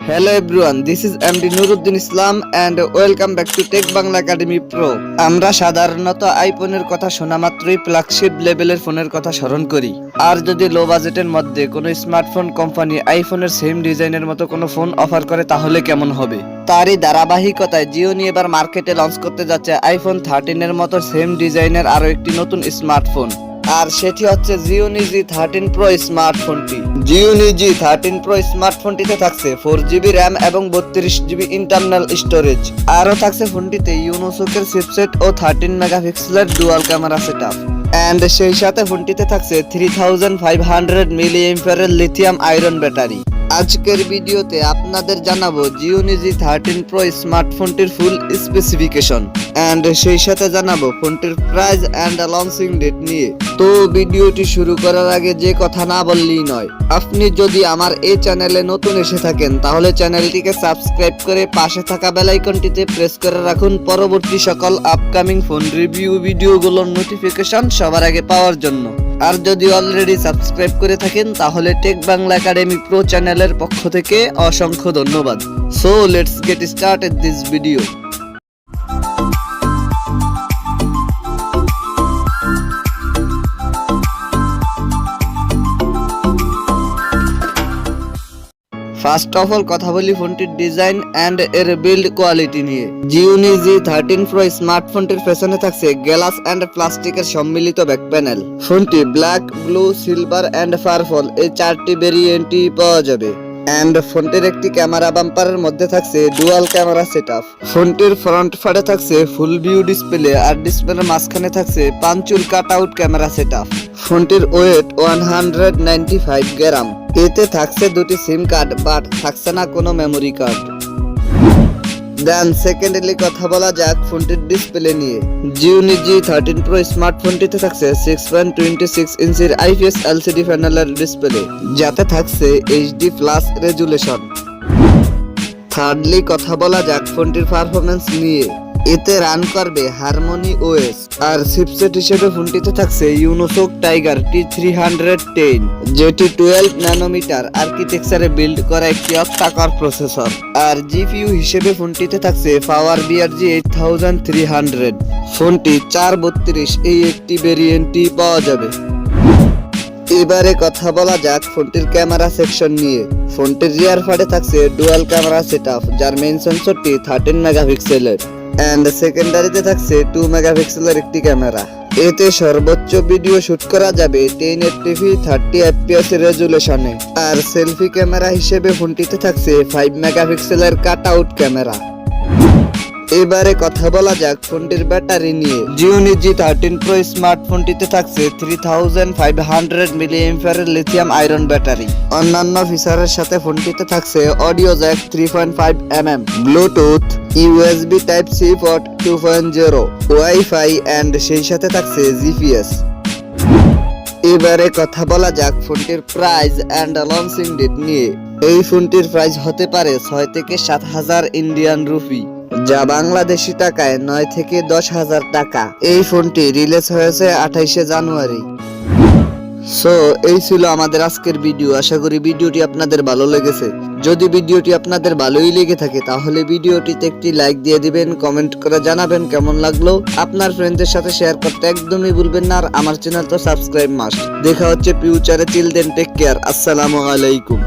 Hello everyone, this is MD Nuruddin Islam and welcome back to Tech Bangla Academy Pro. আমরা সাধারণত আইফোনের কথা শোনা মাত্রই ফ্ল্যাগশিপ লেভেলের ফোনের কথা স্মরণ করি। আর যদি লো বাজেটের মধ্যে কোনো স্মার্টফোন কোম্পানি আইফোনের সেম ডিজাইনের মতো কোনো ফোন অফার করে তাহলে কেমন হবে? তারই ধারাবাহিকতায় জিওনি এবার মার্কেটে লঞ্চ করতে যাচ্ছে আইফোন 13 এর মতো সেম ডিজাইনের আরো একটি নতুন স্মার্টফোন। আর সেটি হচ্ছে জিওনি জি13 প্রো স্মার্টফোনটি। জিওনি জি13 প্রো স্মার্টফোনটিতে থাকছে 4GB র্যাম এবং 32GB ইন্টারনাল স্টোরেজ। আরও থাকছে ফোনটিতে ইউনোসোকের চিপসেট ও 13 মেগাপিক্সেলের ডুয়াল ক্যামেরা সেটআপ। এন্ড সেই সাথে ফোনটিতে থাকছে 3500 mAh লিথিয়াম আয়রন ব্যাটারি। আজকের ভিডিওতে আপনাদের জানাবো জিওনি জি13 প্রো স্মার্টফোনটির ফুল স্পেসিফিকেশন এন্ড সেই সাথে জানাবো ফোনটির প্রাইস এন্ড লঞ্চিং ডেট নিয়ে। তো ভিডিওটি শুরু করার আগে যে কথা না বললেই নয়, আপনি যদি আমার এই চ্যানেলে নতুন এসে থাকেন তাহলে চ্যানেলটিকে সাবস্ক্রাইব করে পাশে থাকা বেল আইকনটিতে প্রেস করে রাখুন পরবর্তী সকল আপকামিং ফোন রিভিউ ভিডিওগুলোর নোটিফিকেশন সবার আগে পাওয়ার জন্য। আর যদি অলরেডি সাবস্ক্রাইব করে থাকেন তাহলে টেক বাংলা একাডেমি প্রো চ্যানেলের পক্ষ থেকে অসংখ্য ধন্যবাদ। So let's get started this video. First of all কথা বলি ফোনটির ডিজাইন এন্ড এর বিল্ড কোয়ালিটি নিয়ে। জিওনি জি13 প্রো স্মার্টফোনটির পেছনে থাকছে গ্লাস এন্ড প্লাস্টিকের সম্মিলিত ব্যাক প্যানেল। ফোনটি black, blue, silver and purple এই চারটি ভেরিয়েন্টই পাওয়া যাবে। এন্ড ফোনটির একটি ক্যামেরা বাম্পারের মধ্যে থাকছে ডুয়াল ক্যামেরা সেটআপ। ফোনটির ফ্রন্ট ফাড়ে থাকছে ফুল ভিউ ডিসপ্লে আর ডিসপ্লের মাঝখানে থাকছে পাঞ্চুল কাট আউট ক্যামেরা সেটআপ। ফোনটির ওয়েট 195 গ্রাম। এতে থাকছে দুটি সিম কার্ড বাট থাকছে না কোনো মেমোরি কার্ড। দেন সেকেন্ডলি কথা বলা যাক ফোনটির ডিসপ্লে নিয়ে। জিওনি জি13 প্রো স্মার্টফোনটিতে থাকছে 6.26 ইঞ্চির IPS LCD প্যানেলের ডিসপ্লে, যাতে থাকছে HD+ রেজুলেশন। থার্ডলি কথা বলা যাক ফোনটির পারফরম্যান্স নিয়ে। এতে রান করবে হারমোনি OS আর চিপসেট হিসেবে ফোনটিতে থাকছে ইউনোসোক টাইগার T310, যেটি 12 ন্যানোমিটার আর্কিটেকচারে বিল্ড করা একটি অক্টা-কোর প্রসেসর। আর জিপিইউ হিসেবে ফোনটিতে থাকছে পাওয়ার BRG 8300। ফোনটি 432 এই একটি ভেরিয়েন্টই পাওয়া যাবে। এবারে কথা বলা যাক ফোনটির ক্যামেরা সেকশন নিয়ে। ফোনটির রিয়ার ফাড়ে থাকছে ডুয়াল ক্যামেরা সেটআপ, যার মেইন সেন্সরটি 13 মেগাপিক্সেলের এন্ড সেকেন্ডারিতে থাকছে 2 মেগাপিক্সেলের একটি ক্যামেরা। এতে সর্বোচ্চ ভিডিও শুট করা যাবে 1080p 30 fps রেজুলেশনে। আর সেলফি ক্যামেরা হিসেবে ফোনটিতে থাকছে 5 মেগাপিক্সেলের কাট আউট ক্যামেরা। এবারে কথা বলা যাক ফোনটির ব্যাটারি নিয়ে। জিওনি জি13 প্রো স্মার্টফোনটিতে থাকছে 3500 mAh লিথিয়াম আয়রন ব্যাটারি। অন্যান্য ফিচারের সাথে ফোনটিতে থাকছে audio jack 3.5mm, Bluetooth, USB Type-C port 2.0, wifi and সেই সাথে থাকছে GPS। এবারে কথা বলা যাক ফোনটির প্রাইস এন্ড লঞ্চিং ডেট নিয়ে। এই ফোনটির প্রাইস হতে পারে 6 থেকে 7,000 ইন্ডিয়ান রুপি, যা বাংলাদেশি টাকায় 9 থেকে 10,000 টাকা। এই ফোনটি রিলিজ হয়েছে 28 জানুয়ারি। সো এই ছিল আমাদের আজকের ভিডিও। আশা করি ভিডিওটি আপনাদের ভালো লেগেছে। যদি ভিডিওটি আপনাদের ভালোই লেগে থাকে তাহলে ভিডিওটিতে একটি লাইক দিয়ে দিবেন, কমেন্ট করে জানাবেন কেমন লাগলো। আপনার ফ্রেন্ডদের সাথে শেয়ার করতে একদমই ভুলবেন না। আর আমার চ্যানেল তো সাবস্ক্রাইব মাস্ট। দেখা হচ্ছে ফিউচারে। চিল দেন, টেক কেয়ার। আসসালামু আলাইকুম।